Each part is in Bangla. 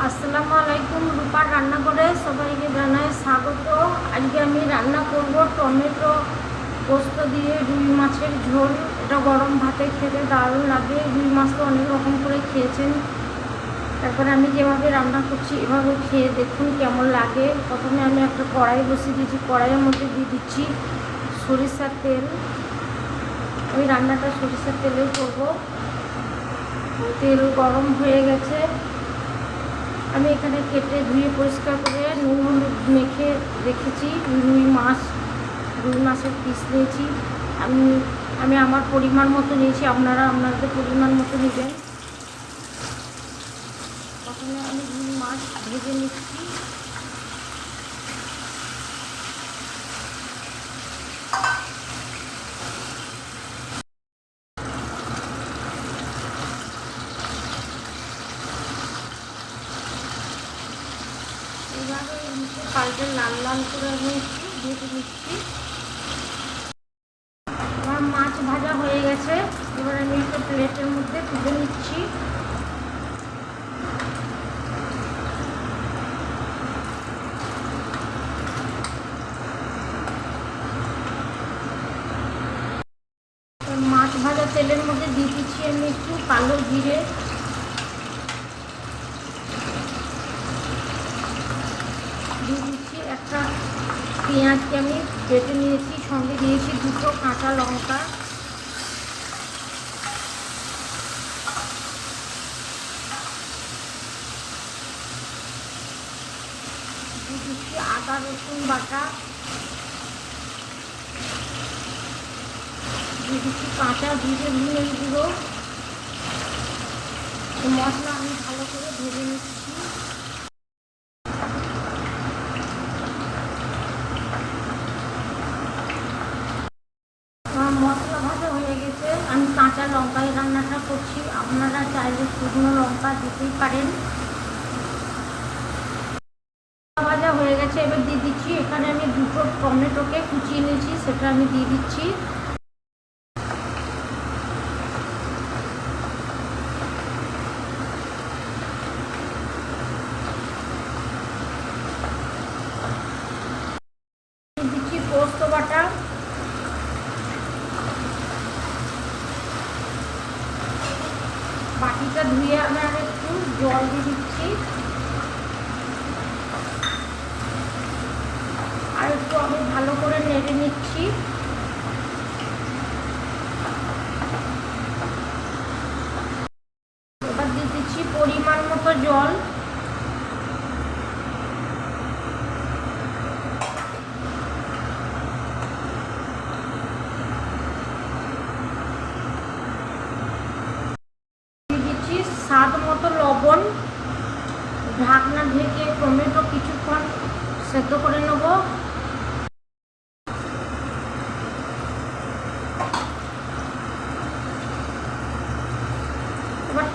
আসসালামু আলাইকুম। রূপার রান্নাঘরে সবাইকে জানাই স্বাগত। আজকে আমি রান্না করব টমেটো পোস্ত দিয়ে রুই মাছের ঝোল। এটা গরম ভাতে খেতে দারুণ লাগে। রুই মাছ তো অনেক রকম করে খেয়েছেন, তারপরে আমি যেভাবে রান্না করছি এভাবে খেয়ে দেখুন কেমন লাগে। প্রথমে আমি একটা কড়াই বসিয়ে দিয়েছি, কড়াইয়ের মধ্যে দিয়ে দিচ্ছি সরিষার তেল। ওই রান্নাটা সরিষার তেলেও করব। তেল গরম হয়ে গেছে, আমি এখানে কেটে ধুয়ে পরিষ্কার করে নুন হলুদ মেখে রেখেছি রুই মাছের পিস নিয়েছি। আমি আমার পরিমাণ মতো নিয়েছি, আপনারা আপনাদের পরিমাণ মতো নেবেন। প্রথমে আমি রুই মাছ ভেজে নিচ্ছি। এইভাবে পাল্টে লাল লাল করে আমি একটু ভেজে নিচ্ছি। আমার মাছ ভাজা হয়ে গেছে, এবার আমি একটা প্লেটের মধ্যে তুলে নিচ্ছি। মাছ ভাজা তেলের মধ্যে দিয়ে দিচ্ছি আমি একটু কালো জিরে, দিয়ে দিচ্ছি একটা পেঁয়াজকে আমি কেটে নিয়েছি, সঙ্গে দিয়েছি দুটো কাঁচা লঙ্কা, দিয়ে দিচ্ছি আদা রসুন বাটা, দিয়ে দিচ্ছি কাঁচা জিরে ধনের গুঁড়ো। মশলা আমি ভালো করে ভেজে নিচ্ছি। মশলা ভাজা হয়ে গেছে, আমি কাঁচা লঙ্কায় রান্নাটা করছি, আপনারা চাইলে শুকনো লঙ্কা দিতেই পারেন। ভাজা হয়ে গেছে, এবার দিয়ে দিচ্ছি এখানে আমি দুটো টমেটোকে কুচিয়ে নিয়েছি, সেটা আমি দিয়ে দিচ্ছি। দিচ্ছি পোস্ত বাটা, বাটিটা ধুয়ে আমি আর একটু জল দিয়ে দিচ্ছি, আর একটু আমি ভালো করে নেড়ে নিচ্ছি। এবার দিয়ে দিচ্ছি পরিমাণ মতো জল, স্বাদ মতো লবণ। ঢাকনা ঢেকে টমেটো কিছুক্ষণ সেদ্ধ করে নেব। এবার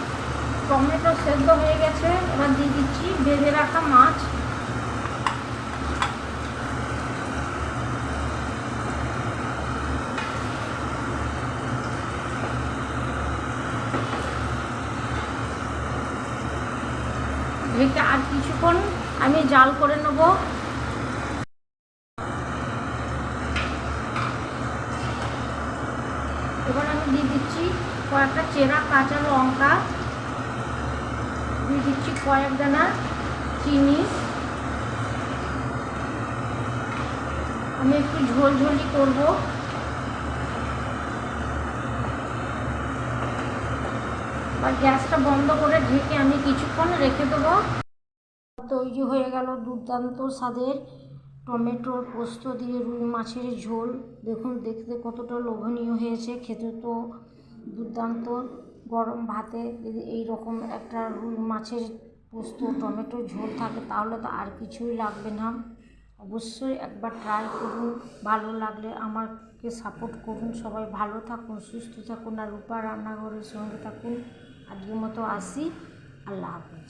টমেটো সেদ্ধ হয়ে গেছে, এবার দিয়ে দিচ্ছি ভেজে রাখা মাছ। ঢেকে আর কিছুক্ষণ আমি জাল করে নেব। এবার আমি দিয়ে দিচ্ছি কয়েকটা চেরা কাঁচা লঙ্কা, দিয়ে দিচ্ছি কয়েক দানা চিনি। আমি একটু ঝোলঝোলি করব। আর গ্যাসটা বন্ধ করে ঢেকে আমি কিছুক্ষণ রেখে দেবো। তৈরি হয়ে গেল দুর্দান্ত স্বাদের টমেটোর পোস্ত দিয়ে রুই মাছের ঝোল। দেখুন দেখতে কতটা লোভনীয় হয়েছে, খেতে তো দুর্দান্ত। গরম ভাতে যদি এইরকম একটা রুই মাছের পোস্ত টমেটোর ঝোল থাকে তাহলে তো আর কিছুই লাগবে না। অবশ্যই একবার ট্রাই করুন, ভালো লাগলে আমাকে সাপোর্ট করুন। সবাই ভালো থাকুন, সুস্থ থাকুন, আর রূপা রান্নাঘরের সঙ্গে থাকুন। আজকের মতো আসি, আল্লাহ হাফেজ।